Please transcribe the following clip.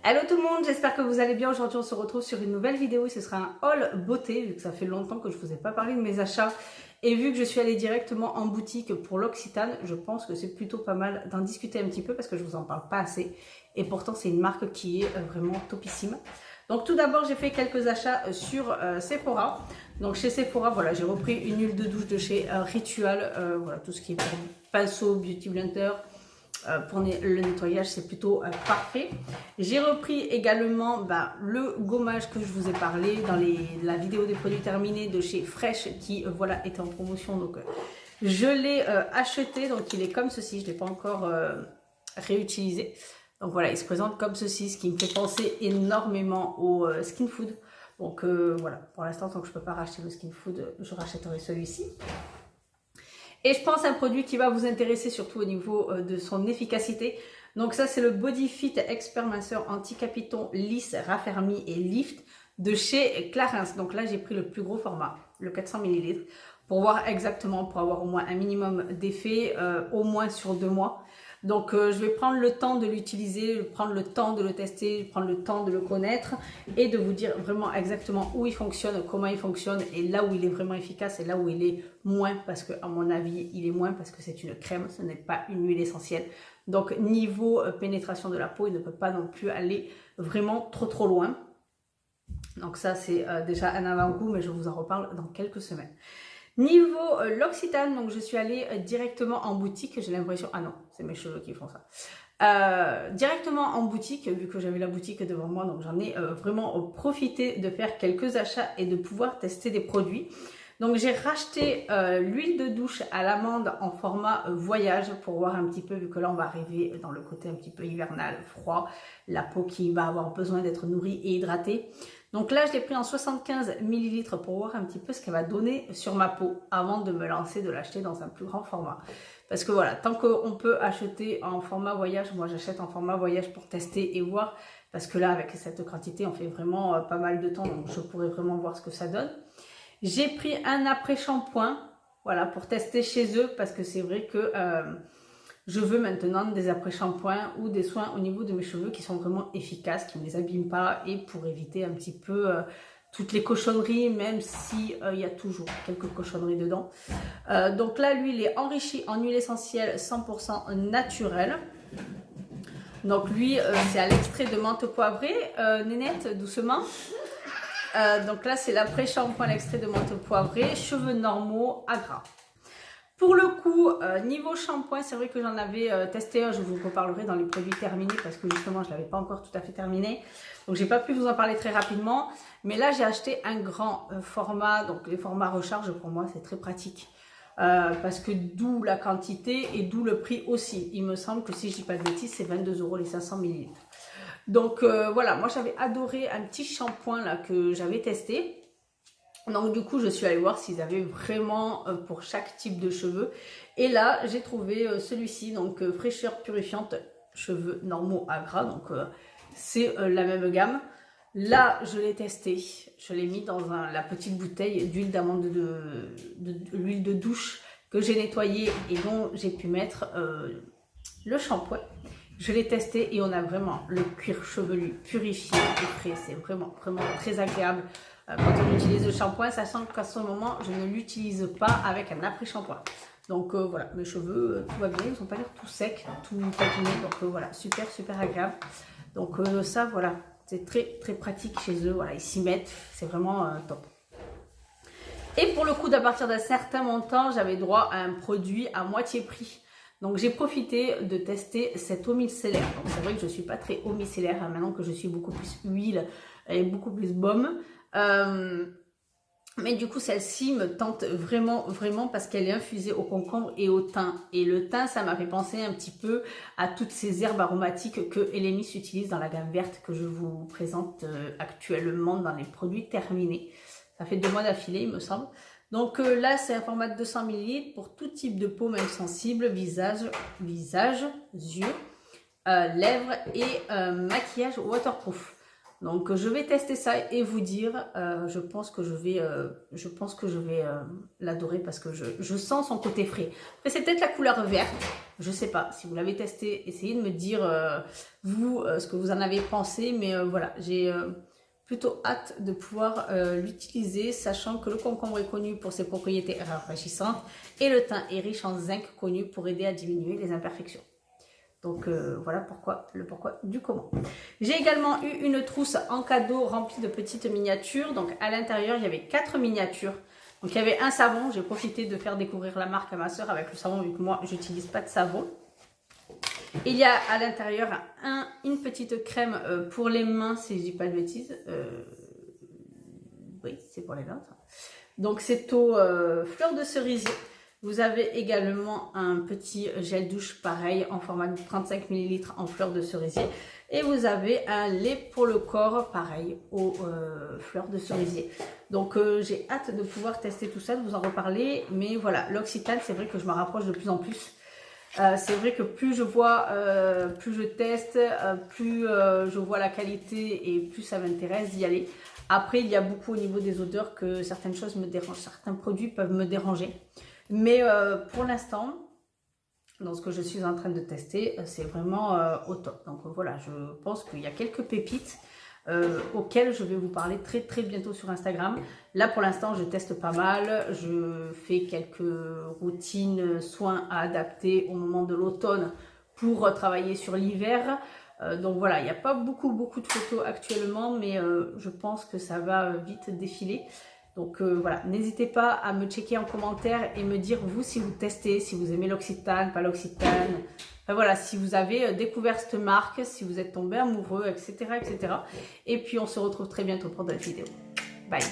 Hello tout le monde, j'espère que vous allez bien. Aujourd'hui on se retrouve sur une nouvelle vidéo et ce sera un haul beauté vu que ça fait longtemps que je ne vous ai pas parlé de mes achats et vu que je suis allée directement en boutique pour l'Occitane, je pense que c'est plutôt pas mal d'en discuter un petit peu parce que je vous en parle pas assez et pourtant c'est une marque qui est vraiment topissime. Donc tout d'abord j'ai fait quelques achats sur Sephora. Donc chez Sephora, voilà, j'ai repris une huile de douche de chez Ritual, voilà, tout ce qui est pour pinceau, beauty blender. Pour le nettoyage, c'est plutôt parfait. J'ai repris également le gommage que je vous ai parlé dans la vidéo des produits terminés de chez Fresh qui voilà était en promotion. Donc je l'ai acheté, donc il est comme ceci, je ne l'ai pas encore réutilisé. Donc voilà, il se présente comme ceci, ce qui me fait penser énormément au Skin Food. Donc voilà, pour l'instant, tant que je ne peux pas racheter le Skin Food, je rachèterai celui-ci. Et je pense un produit qui va vous intéresser surtout au niveau de son efficacité. Donc ça c'est le Body Fit Expert Minceur Anti-Capiton Lisse, Raffermi et Lift de chez Clarins. Donc là j'ai pris le plus gros format, le 400 ml, pour voir exactement, pour avoir au moins un minimum d'effet, au moins sur 2 mois. Donc je vais prendre le temps de l'utiliser, prendre le temps de le tester, prendre le temps de le connaître et de vous dire vraiment exactement où il fonctionne, comment il fonctionne et là où il est vraiment efficace et là où il est moins, parce que à mon avis il est moins parce que c'est une crème, ce n'est pas une huile essentielle. Donc niveau pénétration de la peau, il ne peut pas non plus aller vraiment trop loin. Donc ça c'est déjà un avant-goût, mais je vous en reparle dans quelques semaines. Niveau l'Occitane, donc je suis allée directement en boutique, j'ai l'impression, ah non, c'est mes cheveux qui font ça. Directement en boutique, vu que j'avais la boutique devant moi, donc j'en ai vraiment profité de faire quelques achats et de pouvoir tester des produits. Donc j'ai racheté l'huile de douche à l'amande en format voyage pour voir un petit peu, vu que là on va arriver dans le côté un petit peu hivernal, froid, la peau qui va avoir besoin d'être nourrie et hydratée. Donc là je l'ai pris en 75 ml pour voir un petit peu ce qu'elle va donner sur ma peau avant de me lancer, de l'acheter dans un plus grand format. Parce que voilà, tant qu'on peut acheter en format voyage, moi j'achète en format voyage pour tester et voir. Parce que là avec cette quantité on fait vraiment pas mal de temps, donc je pourrais vraiment voir ce que ça donne. J'ai pris un après-shampoing, voilà, pour tester chez eux parce que c'est vrai que je veux maintenant des après-shampoings ou des soins au niveau de mes cheveux qui sont vraiment efficaces, qui ne les abîment pas et pour éviter un petit peu toutes les cochonneries, même si il y a toujours quelques cochonneries dedans. Donc là, l'huile est enrichie en huile essentielle 100% naturelle. Donc lui, c'est à l'extrait de menthe poivrée, Nénette, doucement. Donc là c'est l'après-shampoing, l'extrait de menthe poivrée, cheveux normaux à gras. Pour le coup, niveau shampoing, c'est vrai que j'en avais testé un, je vous reparlerai dans les produits terminés parce que justement je ne l'avais pas encore tout à fait terminé. Donc j'ai pas pu vous en parler très rapidement. Mais là j'ai acheté un grand format, donc les formats recharge pour moi c'est très pratique. Parce que d'où la quantité et d'où le prix aussi. Il me semble que si je dis pas de bêtises, c'est 22 € les 500 ml. Donc voilà, moi j'avais adoré un petit shampoing là que j'avais testé. Donc du coup je suis allée voir s'ils avaient vraiment pour chaque type de cheveux. Et là j'ai trouvé celui-ci, donc fraîcheur purifiante cheveux normaux à gras. Donc c'est la même gamme. Là je l'ai testé, je l'ai mis dans la petite bouteille d'huile d'amande de l'huile de douche que j'ai nettoyée et dont j'ai pu mettre le shampoing. Je l'ai testé et on a vraiment le cuir chevelu purifié et frais. C'est vraiment très agréable quand on utilise le shampoing, sachant qu'à ce moment, je ne l'utilise pas avec un après-shampoing. Donc voilà, mes cheveux, tout va bien, ils n'ont pas l'air tout secs, tout patinés. Donc voilà, super agréable. Donc ça, voilà, c'est très pratique chez eux. Voilà, ils s'y mettent, c'est vraiment top. Et pour le coup, à partir d'un certain montant, j'avais droit à un produit à moitié prix. Donc j'ai profité de tester cette eau micellaire. Donc c'est vrai que je ne suis pas très eau micellaire hein, maintenant que je suis beaucoup plus huile et beaucoup plus baume. Mais du coup celle-ci me tente vraiment parce qu'elle est infusée au concombre et au thym. Et le thym, ça m'a fait penser un petit peu à toutes ces herbes aromatiques que Elemis utilise dans la gamme verte que je vous présente actuellement dans les produits terminés. Ça fait 2 mois d'affilée il me semble. Donc là, c'est un format de 200 ml pour tout type de peau, même sensible, visage, yeux, lèvres et maquillage waterproof. Donc je vais tester ça et vous dire, je pense que je vais l'adorer parce que je sens son côté frais. Après c'est peut-être la couleur verte, je sais pas. Si vous l'avez testé, essayez de me dire vous ce que vous en avez pensé. Mais voilà, j'ai plutôt hâte de pouvoir l'utiliser, sachant que le concombre est connu pour ses propriétés rafraîchissantes et le thym est riche en zinc, connu pour aider à diminuer les imperfections. Donc voilà le pourquoi du comment. J'ai également eu une trousse en cadeau remplie de petites miniatures. Donc à l'intérieur, il y avait 4 miniatures. Donc il y avait un savon. J'ai profité de faire découvrir la marque à ma soeur avec le savon, vu que moi, je n'utilise pas de savon. Il y a à l'intérieur une petite crème pour les mains, si je dis pas de bêtises. Oui, c'est pour les mains. Ça. Donc c'est au fleur de cerisier. Vous avez également un petit gel douche pareil en format de 35 ml en fleur de cerisier. Et vous avez un lait pour le corps pareil aux fleurs de cerisier. Donc j'ai hâte de pouvoir tester tout ça, de vous en reparler. Mais voilà, l'Occitane, c'est vrai que je me rapproche de plus en plus. C'est vrai que plus je vois, plus je teste, plus je vois la qualité et plus ça m'intéresse d'y aller. Après, il y a beaucoup au niveau des odeurs que certaines choses me dérangent, certains produits peuvent me déranger. Mais pour l'instant, dans ce que je suis en train de tester, c'est vraiment au top. Donc voilà, je pense qu'il y a quelques pépites auxquelles je vais vous parler très très bientôt sur Instagram. Là pour l'instant, je teste pas mal. Je fais quelques routines, soins à adapter au moment de l'automne pour travailler sur l'hiver. Donc voilà, il n'y a pas beaucoup de photos actuellement, mais je pense que ça va vite défiler. Donc voilà, n'hésitez pas à me checker en commentaire et me dire vous si vous testez, si vous aimez l'Occitane, pas l'Occitane. Enfin, voilà, si vous avez découvert cette marque, si vous êtes tombé amoureux, etc., etc. Et puis on se retrouve très bientôt pour d'autres vidéos. Bye.